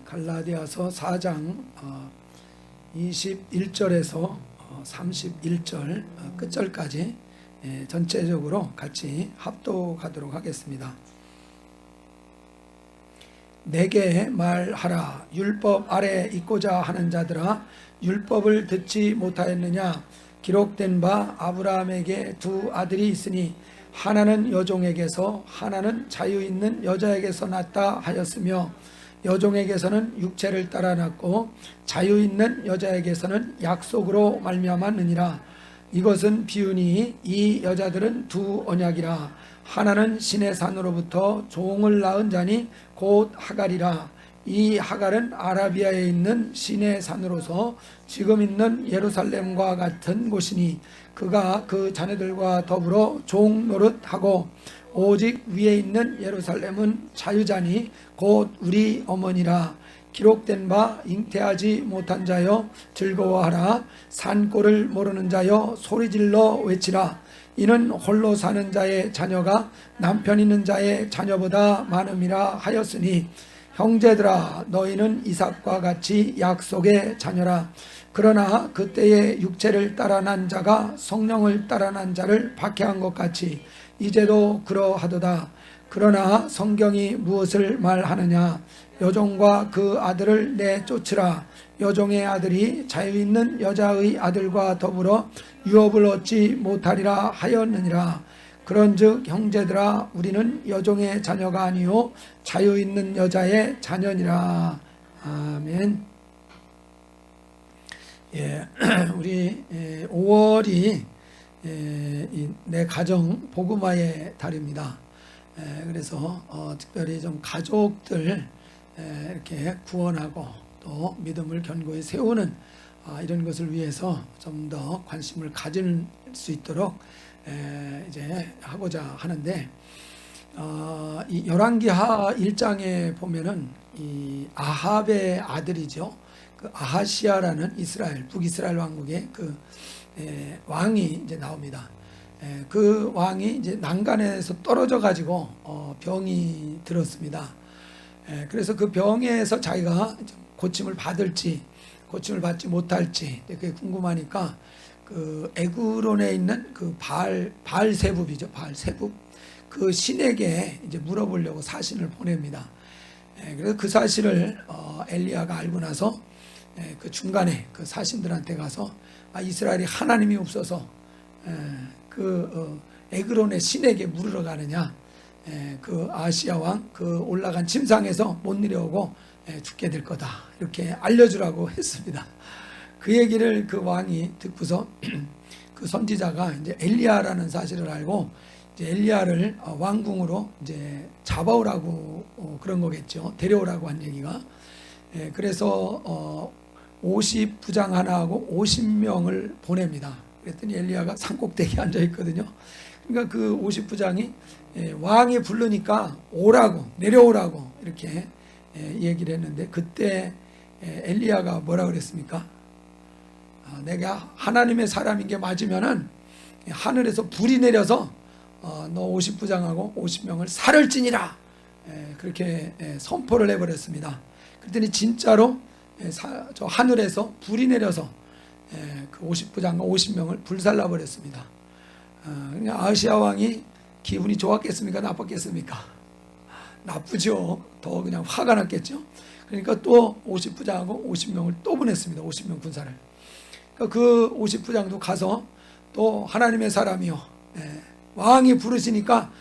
갈라디아서 4장 21절에서 31절 끝절까지 전체적으로 같이 합독하도록 하겠습니다. 내게 말하라. 율법 아래 있고자 하는 자들아, 율법을 듣지 못하였느냐? 기록된 바 아브라함에게 두 아들이 있으니 하나는 여종에게서 하나는 자유 있는 여자에게서 났다 하였으며, 여종에게서는 육체를 따라 났고 자유 있는 여자에게서는 약속으로 말미암았느니라. 이것은 비유니 이 여자들은 두 언약이라. 하나는 신의 산으로부터 종을 낳은 자니 곧 하갈이라. 이 하갈은 아라비아에 있는 신의 산으로서 지금 있는 예루살렘과 같은 곳이니 그가 그 자녀들과 더불어 종 노릇하고, 오직 위에 있는 예루살렘은 자유자니 곧 우리 어머니라. 기록된 바 잉태하지 못한 자여 즐거워하라. 산골을 모르는 자여 소리질러 외치라. 이는 홀로 사는 자의 자녀가 남편 있는 자의 자녀보다 많음이라 하였으니, 형제들아 너희는 이삭과 같이 약속의 자녀라. 그러나 그때의 육체를 따라 난 자가 성령을 따라 난 자를 박해한 것 같이 이제도 그러하도다. 그러나 성경이 무엇을 말하느냐? 여종과 그 아들을 내쫓으라. 여종의 아들이 자유 있는 여자의 아들과 더불어 유업을 얻지 못하리라 하였느니라. 그런즉 형제들아 우리는 여종의 자녀가 아니요 자유 있는 여자의 자녀니라. 아멘. 우리 5월이 내 가정 복음화의 달입니다. 그래서 특별히 좀 가족들 이렇게 구원하고 또 믿음을 견고히 세우는 이런 것을 위해서 좀 더 관심을 가질 수 있도록 이제 하고자 하는데, 이 열왕기하 1장에 보면은 이 아합의 아들이죠. 그 아하시아라는 이스라엘 북이스라엘 왕국의 그 왕이 이제 나옵니다. 그 왕이 이제 난간에서 떨어져 가지고 병이 들었습니다. 그래서 그 병에서 자기가 고침을 받을지 고침을 받지 못할지 그게 궁금하니까 그 에그론에 있는 그 바알세붑이죠. 바알세붑 그 신에게 이제 물어보려고 사신을 보냅니다. 그래서 그 사실을 엘리야가 알고 나서 그 중간에 그 사신들한테 가서 이스라엘이 하나님이 없어서 그 에그론의 신에게 물으러 가느냐, 그 아시아 왕 그 올라간 침상에서 못 내려오고 죽게 될 거다 이렇게 알려주라고 했습니다. 그 얘기를 그 왕이 듣고서 그 선지자가 이제 엘리야라는 사실을 알고 이제 엘리야를 왕궁으로 이제 잡아오라고 그런 거겠죠. 데려오라고 한 얘기가. 그래서 50부장 하나하고 50명을 보냅니다. 그랬더니 엘리야가 산꼭대기에 앉아 있거든요. 그러니까 그 50부장이 왕이 부르니까 오라고 내려오라고 이렇게 얘기를 했는데, 그때 엘리야가 뭐라 그랬습니까? 내가 하나님의 사람인 게 맞으면은 하늘에서 불이 내려서 너 50부장하고 50명을 살을 찌니라 그렇게 선포를 해버렸습니다. 그랬더니 진짜로 저 하늘에서 불이 내려서 그 50부장과 50명을 불살라 버렸습니다. 아시아 왕이 기분이 좋았겠습니까? 나빴겠습니까? 나쁘죠. 더 그냥 화가 났겠죠. 그러니까 또 50부장하고 50명을 또 보냈습니다. 50명 군사를. 그 50부장도 가서 또 하나님의 사람이요, 왕이 부르시니까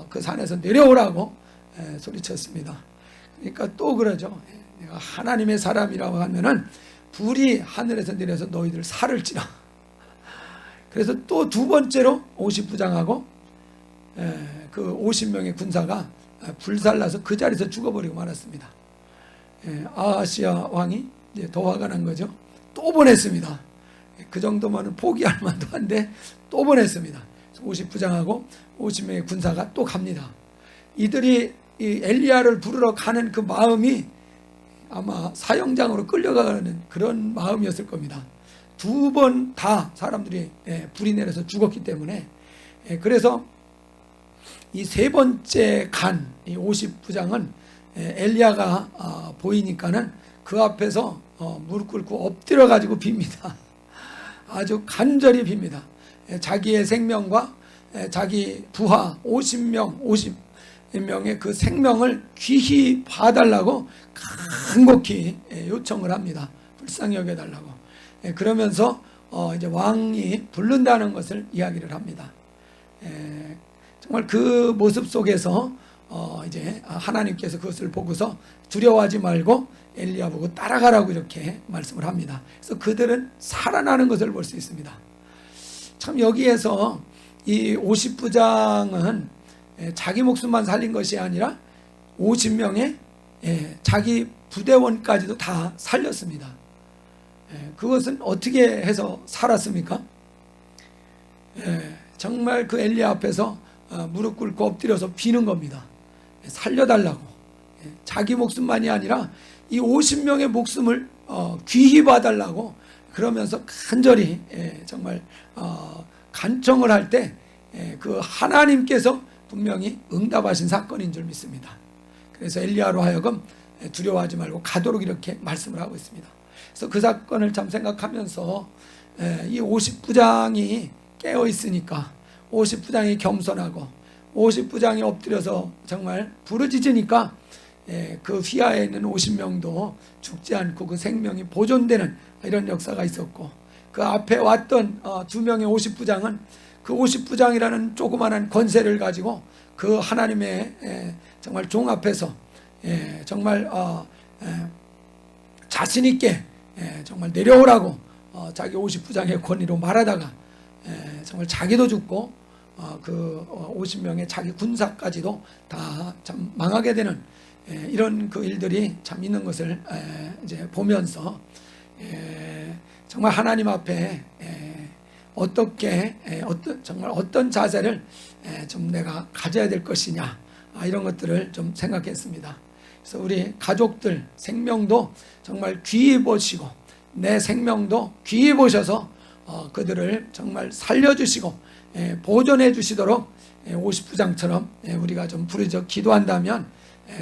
그 산에서 내려오라고 소리쳤습니다. 그러니까 또 그러죠. 내가 하나님의 사람이라고 하면은 불이 하늘에서 내려서 너희들 살을 찌라. 그래서 또 두 번째로 50부장하고 그 50명의 군사가 불살라서 그 자리에서 죽어버리고 말았습니다. 아하시아 왕이 이제 더 화가 난 거죠. 또 보냈습니다. 그 정도면 포기할 만도 한데 또 보냈습니다. 50부장하고 50명의 군사가 또 갑니다. 이들이 이 엘리야를 부르러 가는 그 마음이 아마 사형장으로 끌려가는 그런 마음이었을 겁니다. 두 번 다 사람들이 불이 내려서 죽었기 때문에. 그래서 이 세 번째 간, 이 50부장은 엘리야가 보이니까는 그 앞에서 무릎 꿇고 엎드려 가지고 빕니다. 아주 간절히 빕니다. 자기의 생명과 자기 부하 50명의 그 생명을 귀히 봐달라고 간곡히 요청을 합니다. 불쌍히 여겨달라고. 그러면서 이제 왕이 부른다는 것을 이야기를 합니다. 정말 그 모습 속에서 이제 하나님께서 그것을 보고서 두려워하지 말고 엘리야 보고 따라가라고 이렇게 말씀을 합니다. 그래서 그들은 살아나는 것을 볼 수 있습니다. 참 여기에서 이 50부장은 자기 목숨만 살린 것이 아니라 50명의 자기 부대원까지도 다 살렸습니다. 그것은 어떻게 해서 살았습니까? 정말 그 엘리야 앞에서 무릎 꿇고 엎드려서 비는 겁니다. 살려달라고. 자기 목숨만이 아니라 이 50명의 목숨을 귀히 봐달라고 그러면서 간절히 정말 간청을 할 때 그 하나님께서 분명히 응답하신 사건인 줄 믿습니다. 그래서 엘리야로 하여금 두려워하지 말고 가도록 이렇게 말씀을 하고 있습니다. 그래서 그 사건을 참 생각하면서 이 50부장이 깨어 있으니까 50부장이 겸손하고 50부장이 엎드려서 정말 부르짖으니까 그 휘하에 있는 50명도 죽지 않고 그 생명이 보존되는 이런 역사가 있었고, 그 앞에 왔던 2명의 50부장은 그 50부장이라는 조그마한 권세를 가지고 그 하나님의 정말 종 앞에서 정말 자신 있게 정말 내려오라고 자기 50부장의 권위로 말하다가 정말 자기도 죽고 그 50명의 자기 군사까지도 다 참 망하게 되는 이런 그 일들이 참 있는 것을 이제 보면서 정말 하나님 앞에 어떻게 정말 어떤 자세를 좀 내가 가져야 될 것이냐, 이런 것들을 좀 생각했습니다. 그래서 우리 가족들 생명도 정말 귀히 보시고 내 생명도 귀히 보셔서 그들을 정말 살려주시고 보존해 주시도록 50부장처럼 우리가 좀 부르짖어 기도한다면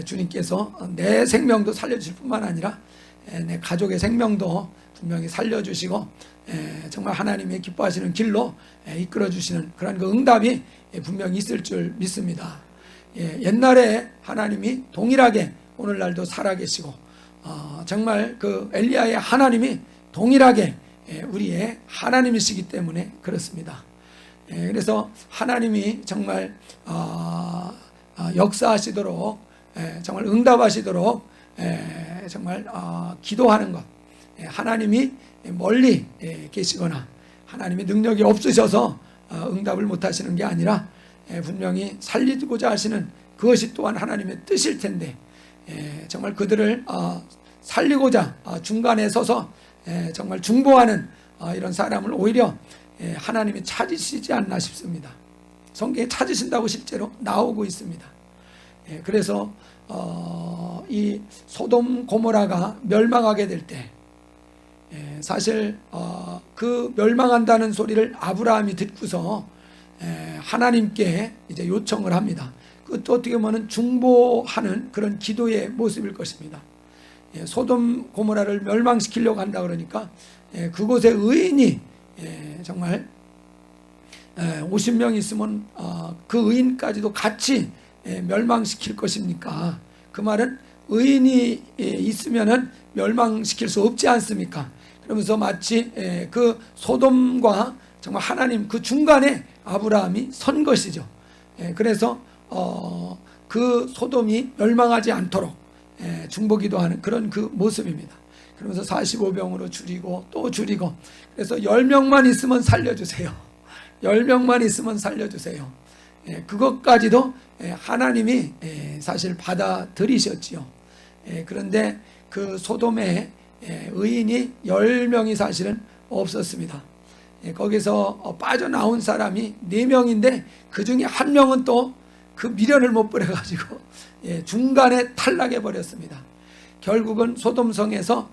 주님께서 내 생명도 살려주실 뿐만 아니라 내 가족의 생명도 분명히 살려주시고 정말 하나님의 기뻐하시는 길로 이끌어주시는 그런 그 응답이 분명히 있을 줄 믿습니다. 옛날에 하나님이 동일하게 오늘날도 살아계시고 정말 그 엘리야의 하나님이 동일하게 우리의 하나님이시기 때문에 그렇습니다. 그래서 하나님이 정말 역사하시도록 정말 응답하시도록 정말 기도하는 것, 하나님이 멀리 계시거나 하나님의 능력이 없으셔서 응답을 못하시는 게 아니라 분명히 살리고자 하시는 그것이 또한 하나님의 뜻일 텐데 정말 그들을 살리고자 중간에 서서 정말 중보하는 이런 사람을 오히려 하나님이 찾으시지 않나 싶습니다. 성경에 찾으신다고 실제로 나오고 있습니다. 그래서 이 소돔 고모라가 멸망하게 될 때 사실 그 멸망한다는 소리를 아브라함이 듣고서 하나님께 이제 요청을 합니다. 그것도 어떻게 보면 중보하는 그런 기도의 모습일 것입니다. 소돔 고모라를 멸망시키려고 한다 그러니까 그곳에 의인이 정말 50명 있으면 그 의인까지도 같이 멸망시킬 것입니까? 그 말은 의인이 있으면은 멸망시킬 수 없지 않습니까? 그러면서 마치 그 소돔과 정말 하나님 그 중간에 아브라함이 선 것이죠. 그래서 그 소돔이 멸망하지 않도록 중보기도하는 그런 그 모습입니다. 그러면서 45병으로 줄이고 또 줄이고, 그래서 10명만 있으면 살려주세요. 10명만 있으면 살려주세요. 그것까지도 하나님이 사실 받아들이셨지요. 그런데 그 소돔에 의인이 10명이 사실은 없었습니다. 거기서 빠져나온 사람이 4명인데 그 중에 1명은 또 그 미련을 못 버려가지고 중간에 탈락해 버렸습니다. 결국은 소돔성에서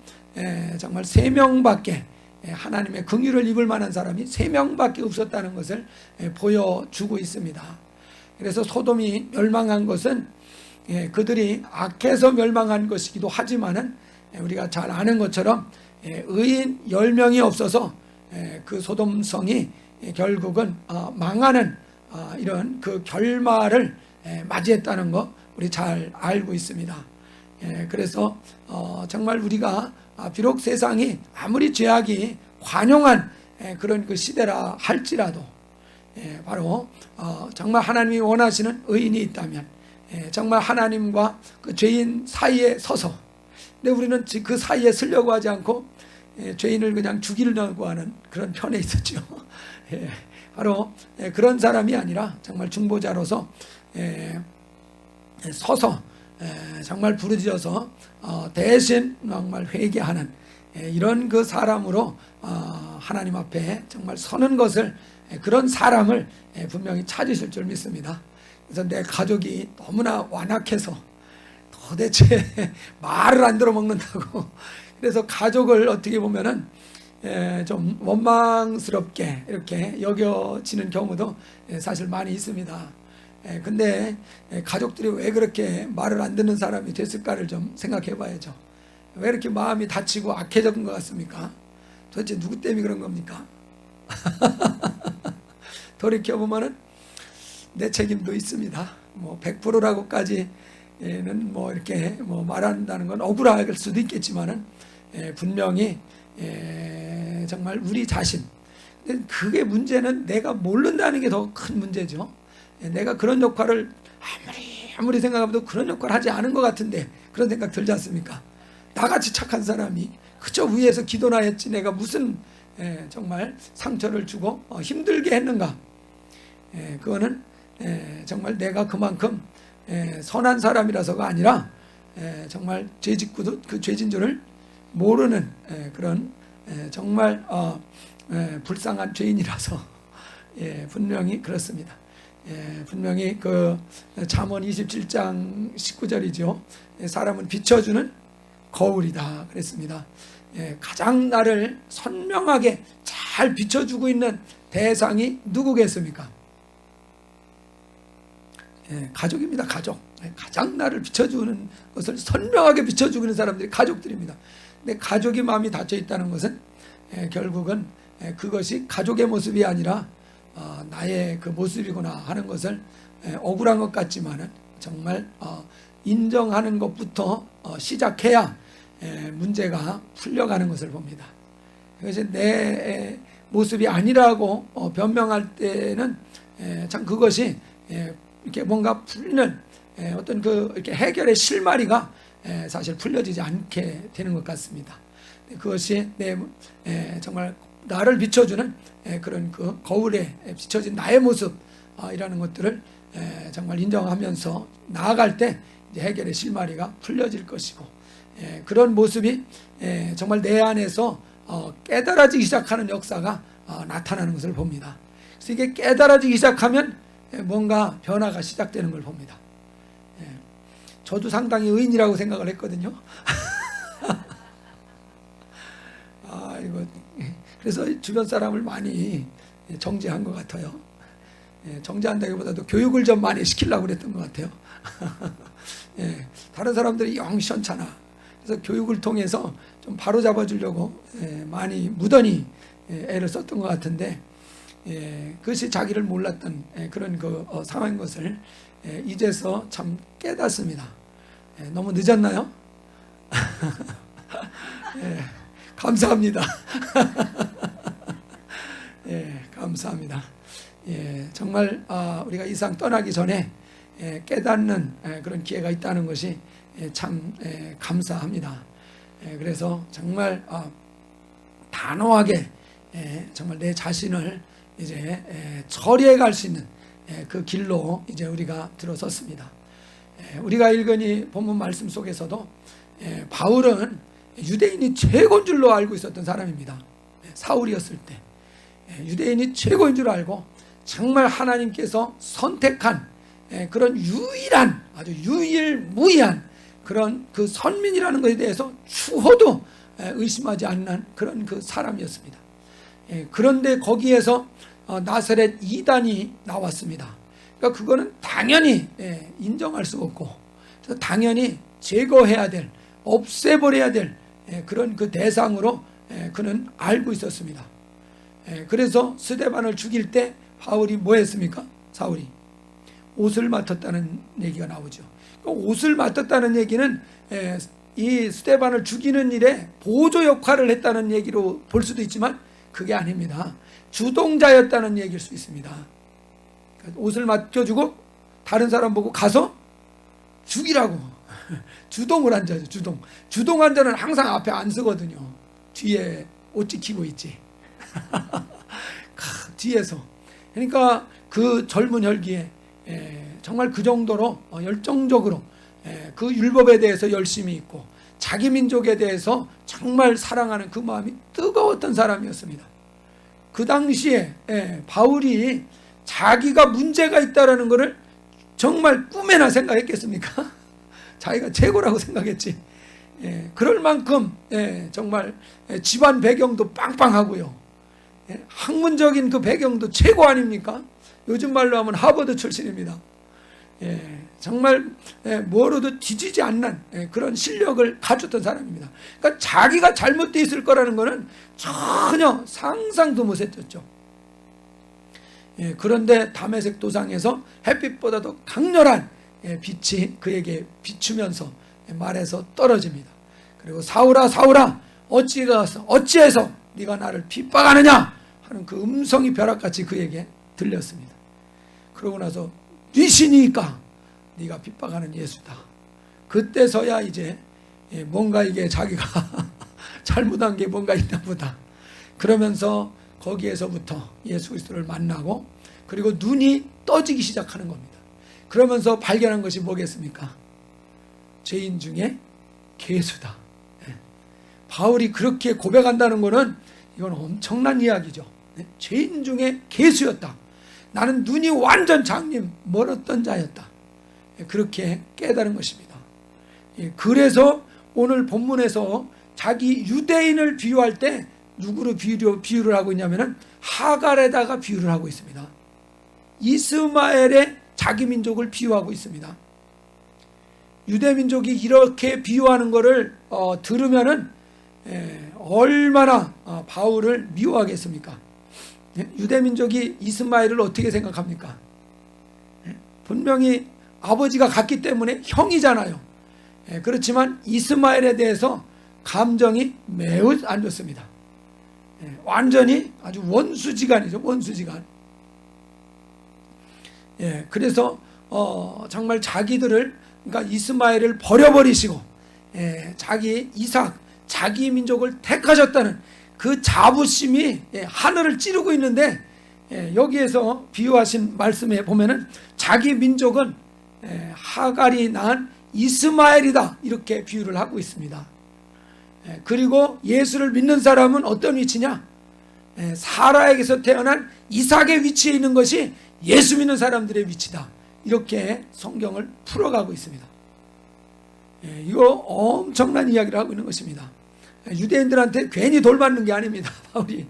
정말 3명밖에 하나님의 긍휼을 입을 만한 사람이 3명밖에 없었다는 것을 보여주고 있습니다. 그래서 소돔이 멸망한 것은 그들이 악해서 멸망한 것이기도 하지만은 우리가 잘 아는 것처럼 의인 10명이 없어서 그 소돔성이 결국은 망하는 이런 그 결말을 맞이했다는 거 우리 잘 알고 있습니다. 그래서 정말 우리가 비록 세상이 아무리 죄악이 관용한 그런 그 시대라 할지라도 바로 정말 하나님이 원하시는 의인이 있다면 정말 하나님과 그 죄인 사이에 서서, 근데 우리는 그 사이에 서려고 하지 않고 죄인을 그냥 죽이려고 하는 그런 편에 있었죠. 바로 그런 사람이 아니라 정말 중보자로서 서서 정말 부르짖어서 대신 정말 회개하는 이런 그 사람으로 하나님 앞에 정말 서는 것을, 그런 사람을 분명히 찾으실 줄 믿습니다. 그래서 내 가족이 너무나 완악해서 도대체 말을 안 들어먹는다고 그래서 가족을 어떻게 보면은 좀 원망스럽게 이렇게 여겨지는 경우도 사실 많이 있습니다. 근데 가족들이 왜 그렇게 말을 안 듣는 사람이 됐을까를 좀 생각해 봐야죠. 왜 이렇게 마음이 다치고 악해진 것 같습니까? 도대체 누구 때문에 그런 겁니까? 돌이켜보면은 내 책임도 있습니다. 뭐 100%라고까지는 뭐 이렇게 뭐 말한다는 건 억울할 수도 있겠지만은 분명히 정말 우리 자신, 그게 문제는 내가 모른다는 게 더 큰 문제죠. 내가 그런 역할을 아무리 생각해도 그런 역할을 하지 않은 것 같은데 그런 생각 들지 않습니까? 나같이 착한 사람이 그저 위에서 기도나 했지 내가 무슨 정말 상처를 주고 힘들게 했는가. 그거는 정말 내가 그만큼 선한 사람이라서가 아니라 정말 죄짓고도 그 죄진 줄을 모르는 그런 정말 불쌍한 죄인이라서 분명히 그렇습니다. 분명히 그 잠언 27장 19절이죠. 사람은 비춰주는 거울이다 그랬습니다. 가장 나를 선명하게 잘 비춰주고 있는 대상이 누구겠습니까? 가족입니다. 가족. 가장 나를 비춰주는 것을 선명하게 비춰주고 있는 사람들이 가족들입니다. 근데 가족이 마음이 닫혀 있다는 것은 결국은 그것이 가족의 모습이 아니라 나의 그 모습이구나 하는 것을 억울한 것 같지만은 정말 인정하는 것부터 시작해야 문제가 풀려가는 것을 봅니다. 그것이 내 모습이 아니라고 변명할 때는 참 그것이 이렇게 뭔가 풀리는 어떤 그 이렇게 해결의 실마리가 사실 풀려지지 않게 되는 것 같습니다. 그것이 정말 나를 비춰주는 그런 그 거울에 비춰진 나의 모습이라는 것들을 정말 인정하면서 나아갈 때 이제 해결의 실마리가 풀려질 것이고, 그런 모습이 정말 내 안에서 깨달아지기 시작하는 역사가 나타나는 것을 봅니다. 그래서 이게 깨달아지기 시작하면 뭔가 변화가 시작되는 걸 봅니다. 저도 상당히 의인이라고 생각을 했거든요. 이거 그래서 주변 사람을 많이 정죄한 것 같아요. 정죄한다기보다도 교육을 좀 많이 시키려고 그랬던 것 같아요. 다른 사람들이 영 시원찮아. 그래서 교육을 통해서 좀 바로잡아 주려고 많이 무던히 애를 썼던 것 같은데, 그것이 자기를 몰랐던 그런 그 상황인 것을 이제서 참 깨닫습니다. 너무 늦었나요? 감사합니다. 감사합니다. 정말 우리가 이 세상 떠나기 전에 깨닫는 그런 기회가 있다는 것이 참 감사합니다. 그래서 정말 단호하게 정말 내 자신을 이제 처리해 갈 수 있는 그 길로 이제 우리가 들어섰습니다. 우리가 읽은 이 본문 말씀 속에서도 바울은 유대인이 최고인 줄로 알고 있었던 사람입니다. 사울이었을 때 유대인이 최고인 줄 알고 정말 하나님께서 선택한 그런 유일한, 아주 유일무이한 그런 그 선민이라는 것에 대해서 추호도 의심하지 않는 그런 그 사람이었습니다. 그런데 거기에서 나사렛 이단이 나왔습니다. 그러니까 그거는 당연히 인정할 수 없고, 그래서 당연히 제거해야 될, 없애버려야 될 그런 그 대상으로 그는 알고 있었습니다. 그래서 스데반을 죽일 때 바울이 뭐 했습니까? 사울이 옷을 맡았다는 얘기가 나오죠. 옷을 맡았다는 얘기는 이 스데반을 죽이는 일에 보조 역할을 했다는 얘기로 볼 수도 있지만 그게 아닙니다. 주동자였다는 얘기일 수 있습니다. 옷을 맡겨주고 다른 사람 보고 가서 죽이라고 주동을 한 자죠. 주동한 자는 항상 앞에 안 서거든요. 뒤에 옷 지키고 있지. 뒤에서. 그러니까 그 젊은 혈기에 정말 그 정도로 열정적으로 그 율법에 대해서 열심히 있고 자기 민족에 대해서 정말 사랑하는 그 마음이 뜨거웠던 사람이었습니다. 그 당시에 바울이 자기가 문제가 있다라는 것을 정말 꿈에나 생각했겠습니까? 자기가 최고라고 생각했지. 그럴 만큼 정말 집안 배경도 빵빵하고요. 학문적인 그 배경도 최고 아닙니까? 요즘 말로 하면 하버드 출신입니다. 정말 뭐로도 뒤지지 않는 그런 실력을 가졌던 사람입니다. 그러니까 자기가 잘못되어 있을 거라는 것은 전혀 상상도 못했죠. 그런데 다메섹 도상에서 햇빛보다 더 강렬한 빛이 그에게 비추면서 말에서 떨어집니다. 그리고 사울아 사울아 어찌해서 네가 나를 핍박하느냐 하는 그 음성이 벼락같이 그에게 들렸습니다. 그러고 나서 뉘시니까 네가 핍박하는 예수다. 그때서야 이제 뭔가 이게 자기가 잘못한 게 뭔가 있나 보다. 그러면서 거기에서부터 예수 그리스도를 만나고 그리고 눈이 떠지기 시작하는 겁니다. 그러면서 발견한 것이 뭐겠습니까? 죄인 중에 괴수다. 바울이 그렇게 고백한다는 것은 이건 엄청난 이야기죠. 죄인 중에 괴수였다. 나는 눈이 완전 장님 멀었던 자였다. 그렇게 깨달은 것입니다. 그래서 오늘 본문에서 자기 유대인을 비유할 때 누구로 비유를 하고 있냐면은 하갈에다가 비유를 하고 있습니다. 이스마엘의 자기 민족을 비유하고 있습니다. 유대 민족이 이렇게 비유하는 것을 들으면은 얼마나 바울을 미워하겠습니까? 유대 민족이 이스마엘을 어떻게 생각합니까? 분명히 아버지가 같기 때문에 형이잖아요. 그렇지만 이스마엘에 대해서 감정이 매우 안 좋습니다. 완전히 아주 원수지간이죠. 원수지간. 그래서 정말 자기들을 그러니까 이스마엘을 버려버리시고 자기 이삭 자기 민족을 택하셨다는 그 자부심이 하늘을 찌르고 있는데 여기에서 비유하신 말씀에 보면은 자기 민족은 하갈이 낳은 이스마엘이다 이렇게 비유를 하고 있습니다. 그리고 예수를 믿는 사람은 어떤 위치냐? 사라에게서 태어난 이삭의 위치에 있는 것이 예수 믿는 사람들의 위치다. 이렇게 성경을 풀어가고 있습니다. 이거 엄청난 이야기를 하고 있는 것입니다. 유대인들한테 괜히 돌맞는 게 아닙니다. 바울이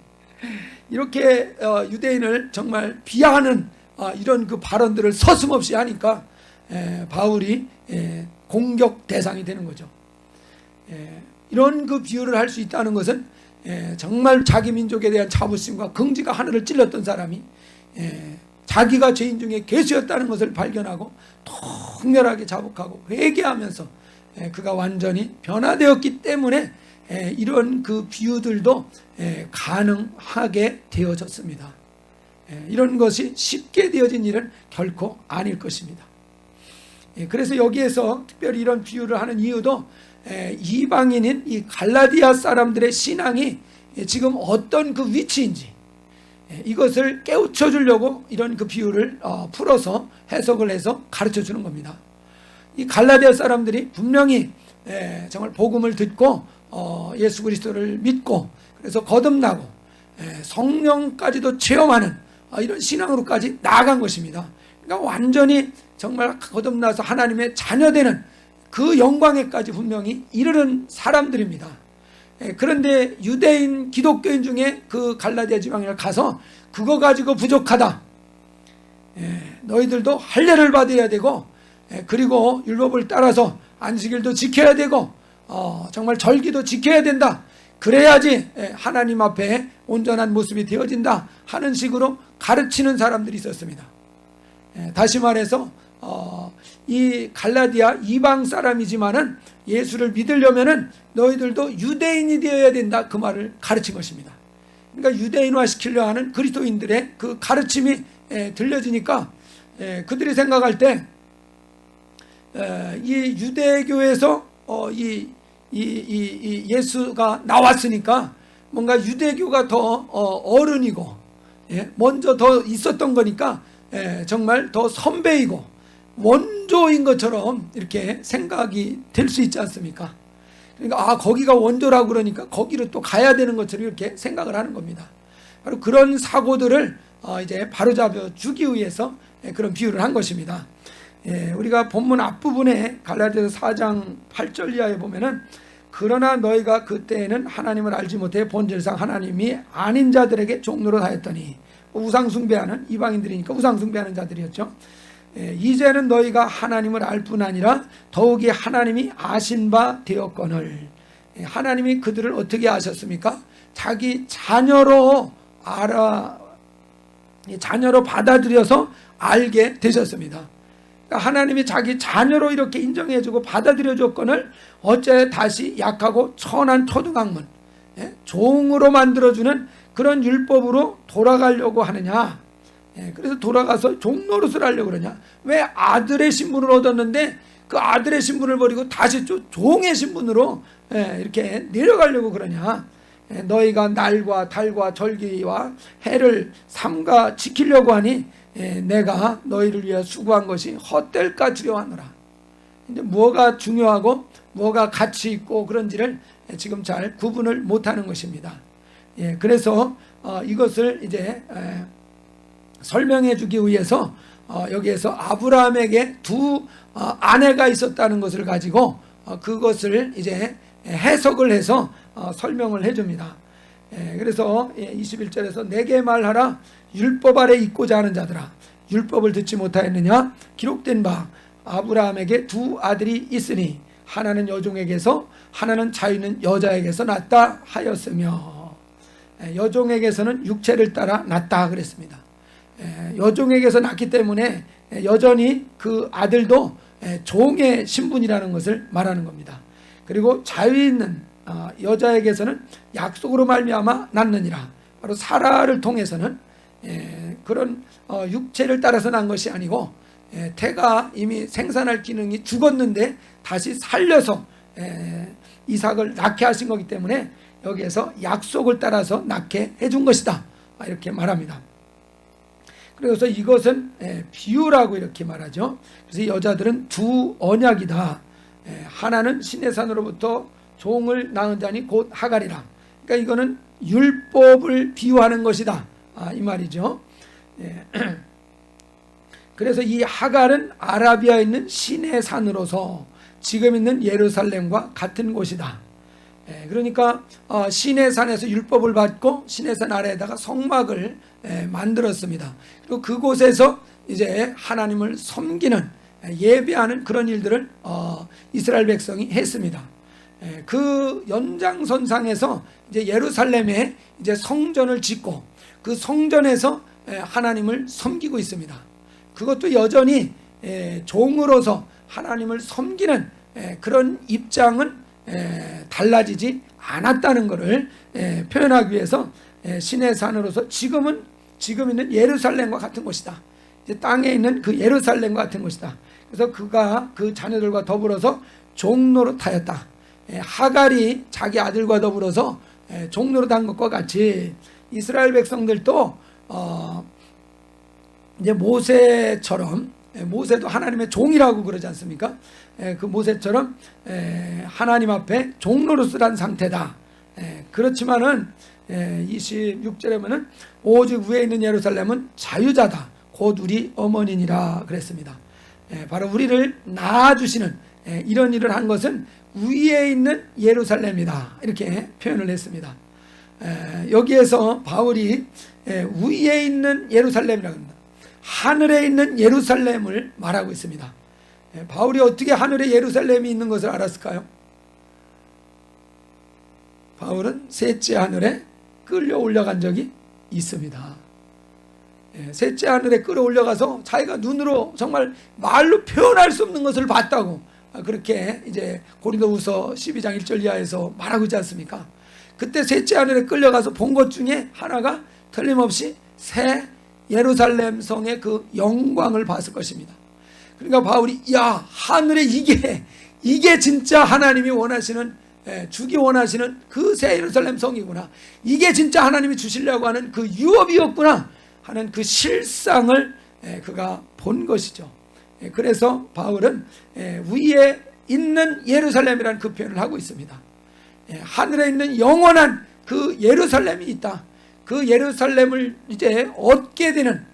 이렇게 유대인을 정말 비하하는 이런 그 발언들을 서슴없이 하니까 바울이 공격 대상이 되는 거죠. 이런 그 비유를 할 수 있다는 것은 정말 자기 민족에 대한 자부심과 긍지가 하늘을 찔렀던 사람이 자기가 죄인 중에 괴수였다는 것을 발견하고 통렬하게 자복하고 회개하면서 그가 완전히 변화되었기 때문에 이런 그 비유들도 가능하게 되어졌습니다. 이런 것이 쉽게 되어진 일은 결코 아닐 것입니다. 그래서 여기에서 특별히 이런 비유를 하는 이유도 이방인인 이 갈라디아 사람들의 신앙이 지금 어떤 그 위치인지 이것을 깨우쳐 주려고 이런 그 비유를 풀어서 해석을 해서 가르쳐 주는 겁니다. 이 갈라디아 사람들이 분명히 정말 복음을 듣고 예수 그리스도를 믿고 그래서 거듭나고 성령까지도 체험하는 이런 신앙으로까지 나아간 것입니다. 그러니까 완전히 정말 거듭나서 하나님의 자녀되는 그 영광에까지 분명히 이르는 사람들입니다. 그런데 유대인 기독교인 중에 그 갈라디아 지방에 가서 그거 가지고 부족하다. 너희들도 할례를 받아야 되고 그리고 율법을 따라서 안식일도 지켜야 되고 정말 절기도 지켜야 된다. 그래야지 하나님 앞에 온전한 모습이 되어진다 하는 식으로 가르치는 사람들이 있었습니다. 다시 말해서 이 갈라디아 이방 사람이지만은 예수를 믿으려면은 너희들도 유대인이 되어야 된다, 그 말을 가르친 것입니다. 그러니까 유대인화 시키려 하는 그리스도인들의 그 가르침이 들려지니까 그들이 생각할 때 이 유대교에서 이 예수가 나왔으니까 뭔가 유대교가 더 어른이고 먼저 더 있었던 거니까 정말 더 선배이고 원조인 것처럼 이렇게 생각이 될 수 있지 않습니까? 그러니까 거기가 원조라고 그러니까 거기로 또 가야 되는 것처럼 이렇게 생각을 하는 겁니다. 바로 그런 사고들을 이제 바로잡아 주기 위해서 그런 비유를 한 것입니다. 우리가 본문 앞부분에 갈라디아서 4장 8절 이하에 보면은 그러나 너희가 그때에는 하나님을 알지 못해 본질상 하나님이 아닌 자들에게 종노릇 하였더니, 우상 숭배하는 이방인들이니까 우상 숭배하는 자들이었죠. 이제는 너희가 하나님을 알 뿐 아니라 더욱이 하나님이 아신 바 되었거늘. 하나님이 그들을 어떻게 아셨습니까? 자기 자녀로 받아들여서 알게 되셨습니다. 그러니까 하나님이 자기 자녀로 이렇게 인정해주고 받아들여줬거늘 어째 다시 약하고 천한 초등학문, 종으로 만들어주는 그런 율법으로 돌아가려고 하느냐. 그래서 돌아가서 종노릇을 하려고 그러냐. 왜 아들의 신분을 얻었는데 그 아들의 신분을 버리고 다시 종의 신분으로 이렇게 내려가려고 그러냐. 너희가 날과 달과 절기와 해를 삼가 지키려고 하니 내가 너희를 위해 수고한 것이 헛될까 두려워하노라. 이제 뭐가 중요하고 뭐가 가치 있고 그런지를 지금 잘 구분을 못하는 것입니다. 그래서 이것을 이제 설명해 주기 위해서 여기에서 아브라함에게 두 아내가 있었다는 것을 가지고 그것을 이제 해석을 해서 설명을 해줍니다. 그래서 21절에서 내게 말하라. 율법 아래 있고자 하는 자들아, 율법을 듣지 못하였느냐? 기록된 바 아브라함에게 두 아들이 있으니 하나는 여종에게서 하나는 자유는 여자에게서 났다 하였으며, 여종에게서는 육체를 따라 났다 그랬습니다. 여종에게서 났기 때문에 여전히 그 아들도 종의 신분이라는 것을 말하는 겁니다. 그리고 자유 있는 여자에게서는 약속으로 말미암아 났느니라. 바로 사라를 통해서는 그런 육체를 따라서 난 것이 아니고 태가 이미 생산할 기능이 죽었는데 다시 살려서 이삭을 낳게 하신 거기 때문에 여기에서 약속을 따라서 낳게 해준 것이다, 이렇게 말합니다. 그래서 이것은 비유라고 이렇게 말하죠. 그래서 여자들은 두 언약이다. 하나는 시내산으로부터 종을 낳은 자니 곧 하갈이라. 그러니까 이거는 율법을 비유하는 것이다, 이 말이죠. 그래서 이 하갈은 아라비아에 있는 시내산으로서 지금 있는 예루살렘과 같은 곳이다. 그러니까 시내산에서 율법을 받고 시내산 아래에다가 성막을 만들었습니다. 그리고 그곳에서 이제 하나님을 섬기는, 예배하는 그런 일들을 이스라엘 백성이 했습니다. 그 연장선상에서 이제 예루살렘에 이제 성전을 짓고 그 성전에서 하나님을 섬기고 있습니다. 그것도 여전히 종으로서 하나님을 섬기는 그런 입장은 달라지지 않았다는 것을 표현하기 위해서 시내산으로서 지금 있는 예루살렘과 같은 곳이다. 이제 땅에 있는 그 예루살렘과 같은 곳이다. 그래서 그가 그 자녀들과 더불어서 종노릇하였다. 하갈이 자기 아들과 더불어서 종노릇한 것과 같이 이스라엘 백성들도 이제 모세처럼, 모세도 하나님의 종이라고 그러지 않습니까? 그 모세처럼 하나님 앞에 종노릇을 한 상태다. 그렇지만은 26절에 보면 오직 위에 있는 예루살렘은 자유자다. 곧 우리 어머니니라 그랬습니다. 바로 우리를 낳아주시는 이런 일을 한 것은 위에 있는 예루살렘이다, 이렇게 표현을 했습니다. 여기에서 바울이 위에 있는 예루살렘이라고 합니다. 하늘에 있는 예루살렘을 말하고 있습니다. 바울이 어떻게 하늘에 예루살렘이 있는 것을 알았을까요? 바울은 셋째 하늘에 끌려 올라간 적이 있습니다. 셋째 하늘에 끌어올려가서 자기가 눈으로 정말 말로 표현할 수 없는 것을 봤다고, 그렇게 이제 고린도후서 12장 1절 이하에서 말하고 있지 않습니까? 그때 셋째 하늘에 끌려가서 본 것 중에 하나가 틀림없이 새 예루살렘 성의 그 영광을 봤을 것입니다. 그러니까 바울이, 야, 하늘에 이게 진짜 하나님이 원하시는, 주기 원하시는 그 새 예루살렘 성이구나, 이게 진짜 하나님이 주시려고 하는 그 유업이었구나 하는 그 실상을 그가 본 것이죠. 그래서 바울은 위에 있는 예루살렘이라는 그 표현을 하고 있습니다. 하늘에 있는 영원한 그 예루살렘이 있다. 그 예루살렘을 이제 얻게 되는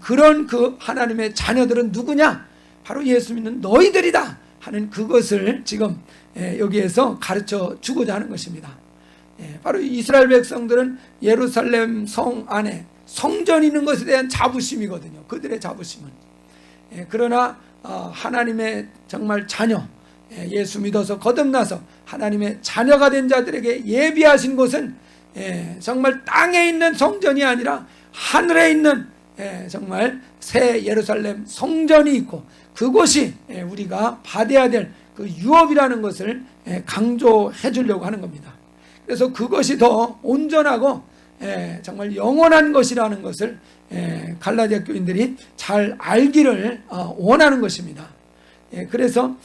그런 그 하나님의 자녀들은 누구냐? 바로 예수 믿는 너희들이다 하는 그것을 지금 여기에서 가르쳐 주고자 하는 것입니다. 바로 이스라엘 백성들은 예루살렘 성 안에 성전이 있는 것에 대한 자부심이거든요. 그들의 자부심은. 그러나 하나님의 정말 자녀, 예수 믿어서 거듭나서 하나님의 자녀가 된 자들에게 예비하신 곳은 정말 땅에 있는 성전이 아니라 하늘에 있는 정말 새 예루살렘 성전이 있고, 그곳이 우리가 받아야 될 그 유업이라는 것을 강조해 주려고 하는 겁니다. 그래서 그것이 더 온전하고 정말 영원한 것이라는 것을 갈라디아 교인들이 잘 알기를 원하는 것입니다. 그래서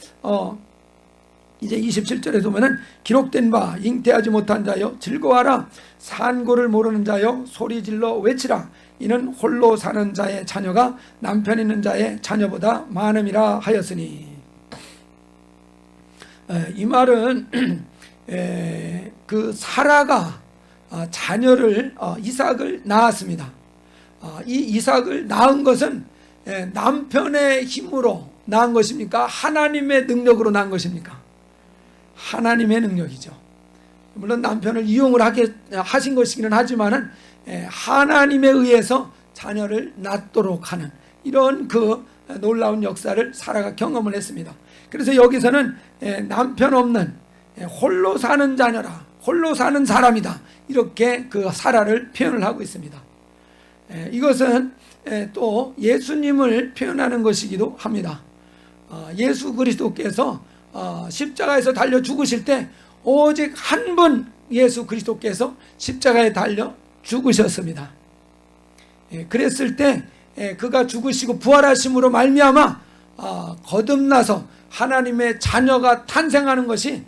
이제 27절에 보면은 기록된 바 잉태하지 못한 자여 즐거워하라, 산고를 모르는 자여 소리질러 외치라, 이는 홀로 사는 자의 자녀가 남편 있는 자의 자녀보다 많음이라 하였으니. 이 말은 그 사라가 자녀를 이삭을 낳았습니다. 이 이삭을 낳은 것은 남편의 힘으로 낳은 것입니까? 하나님의 능력으로 낳은 것입니까? 하나님의 능력이죠. 물론 남편을 이용을 하신 것이기는 하지만은 하나님에 의해서 자녀를 낳도록 하는 이런 그 놀라운 역사를 사라가 경험을 했습니다. 그래서 여기서는 남편 없는 홀로 사는 자녀라, 홀로 사는 사람이다, 이렇게 그 사라를 표현을 하고 있습니다. 이것은 또 예수님을 표현하는 것이기도 합니다. 예수 그리스도께서 십자가에서 달려 죽으실 때 오직 한 분 예수 그리스도께서 십자가에 달려 죽으셨습니다. 그랬을 때 그가 죽으시고 부활하심으로 말미암아 거듭나서 하나님의 자녀가 탄생하는 것이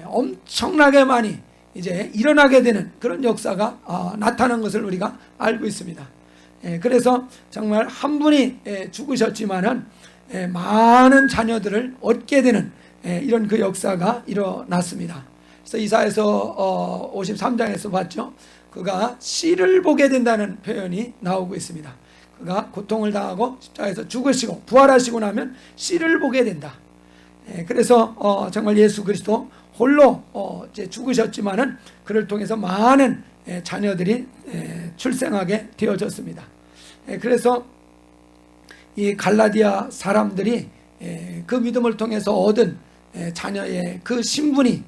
엄청나게 많이 이제 일어나게 되는 그런 역사가 나타난 것을 우리가 알고 있습니다. 그래서 정말 한 분이 죽으셨지만은 많은 자녀들을 얻게 되는 이런 그 역사가 일어났습니다. 그래서 이사야서 53장에서 봤죠. 그가 씨를 보게 된다는 표현이 나오고 있습니다. 그가 고통을 당하고 십자가에서 죽으시고 부활하시고 나면 씨를 보게 된다. 그래서 정말 예수 그리스도 홀로 이제 죽으셨지만은 그를 통해서 많은 자녀들이 출생하게 되어졌습니다. 그래서 이 갈라디아 사람들이 그 믿음을 통해서 얻은 자녀의 그 신분이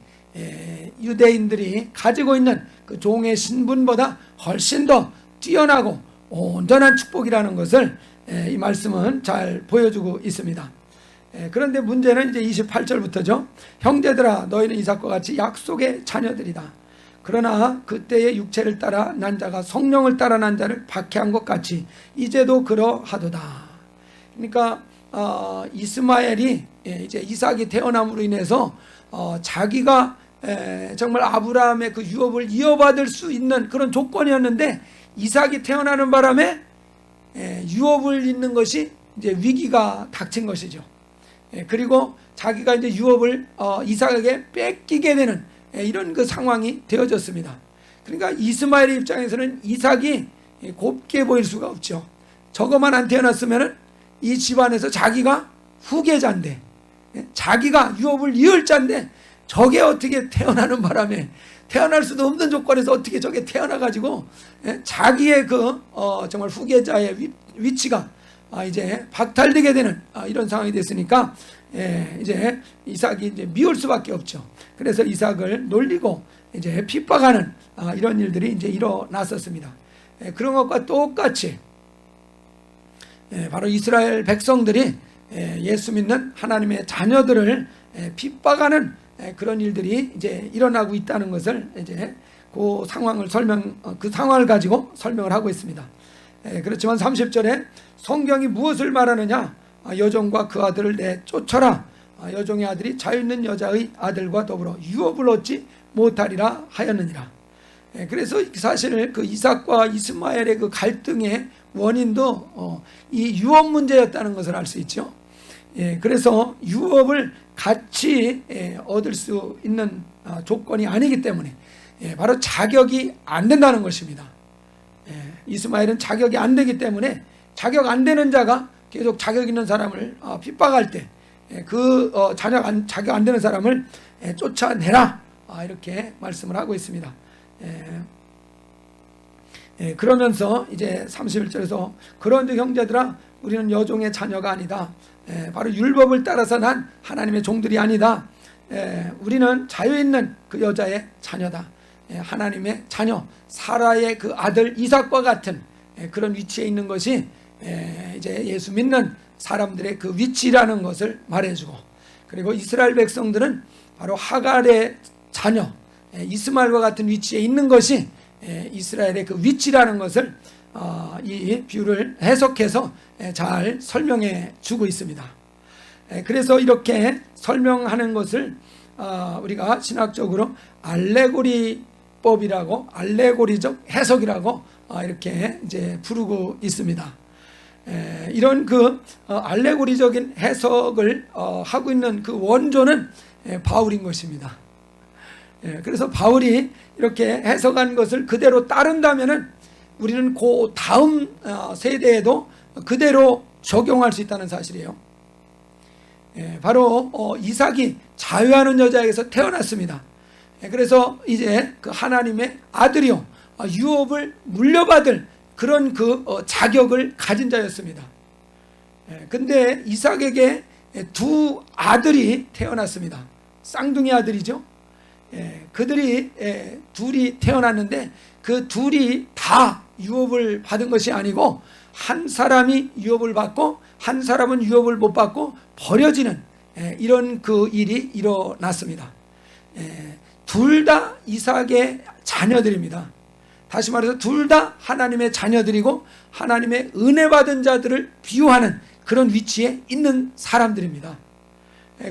유대인들이 가지고 있는 그 종의 신분보다 훨씬 더 뛰어나고 온전한 축복이라는 것을 이 말씀은 잘 보여주고 있습니다. 그런데 문제는 이제 28절부터죠. 형제들아, 너희는 이삭과 같이 약속의 자녀들이다. 그러나 그때의 육체를 따라 난 자가 성령을 따라 난 자를 박해한 것 같이 이제도 그러하도다. 그러니까 이스마엘이 이제 이삭이 태어남으로 인해서 자기가 정말 아브라함의 그 유업을 이어받을 수 있는 그런 조건이었는데, 이삭이 태어나는 바람에 유업을 잇는 것이 이제 위기가 닥친 것이죠. 그리고 자기가 이제 유업을 이삭에게 뺏기게 되는 이런 그 상황이 되어졌습니다. 그러니까 이스마엘의 입장에서는 이삭이 곱게 보일 수가 없죠. 저거만 안 태어났으면은 이 집안에서 자기가 후계자인데, 자기가 유업을 이을 자인데, 저게 어떻게 태어나는 바람에, 태어날 수도 없는 조건에서 어떻게 저게 태어나가지고 자기의 그 정말 후계자의 위치가 이제 박탈되게 되는 이런 상황이 됐으니까 이제 이삭이 이제 미울 수밖에 없죠. 그래서 이삭을 놀리고 이제 핍박하는 이런 일들이 이제 일어났었습니다. 그런 것과 똑같이 바로 이스라엘 백성들이 예수 믿는 하나님의 자녀들을 핍박하는 그런 일들이 이제 일어나고 있다는 것을 이제 그 상황을 가지고 설명을 하고 있습니다. 그렇지만 30절에 성경이 무엇을 말하느냐? 여종과 그 아들을 내쫓아라. 여종의 아들이 자유 있는 여자의 아들과 더불어 유업을 얻지 못하리라 하였느니라. 그래서 사실 그 이삭과 이스마엘의 그 갈등의 원인도 이 유업 문제였다는 것을 알 수 있죠. 그래서 유업을 같이 얻을 수 있는 조건이 아니기 때문에 바로 자격이 안 된다는 것입니다. 이스마엘은 자격이 안 되기 때문에 자격 안 되는 자가 계속 자격 있는 사람을 핍박할 때 그 자격 안 되는 사람을 쫓아내라, 이렇게 말씀을 하고 있습니다. 그러면서 이제 31절에서 그런즉 형제들아 우리는 여종의 자녀가 아니다. 바로 율법을 따라서 난 하나님의 종들이 아니다. 우리는 자유 있는 그 여자의 자녀다. 하나님의 자녀, 사라의 그 아들 이삭과 같은 그런 위치에 있는 것이 이제 예수 믿는 사람들의 그 위치라는 것을 말해주고, 그리고 이스라엘 백성들은 바로 하갈의 자녀 이스마엘과 같은 위치에 있는 것이 이스라엘의 그 위치라는 것을 이 비유를 해석해서 잘 설명해 주고 있습니다. 그래서 이렇게 설명하는 것을 우리가 신학적으로 알레고리법이라고, 알레고리적 해석이라고 이렇게 이제 부르고 있습니다. 이런 그 알레고리적인 해석을 하고 있는 그 원조는 바울인 것입니다. 그래서 바울이 이렇게 해석한 것을 그대로 따른다면은 우리는 그 다음 세대에도 그대로 적용할 수 있다는 사실이에요. 바로 이삭이 자유하는 여자에게서 태어났습니다. 그래서 이제 그 하나님의 아들이요, 유업을 물려받을 그런 그 자격을 가진 자였습니다. 근데 이삭에게 두 아들이 태어났습니다. 쌍둥이 아들이죠. 그들이 둘이 태어났는데 그 둘이 다 유업을 받은 것이 아니고 한 사람이 유업을 받고 한 사람은 유업을 못 받고 버려지는 이런 그 일이 일어났습니다. 둘 다 이삭의 자녀들입니다. 다시 말해서 둘 다 하나님의 자녀들이고 하나님의 은혜 받은 자들을 비유하는 그런 위치에 있는 사람들입니다.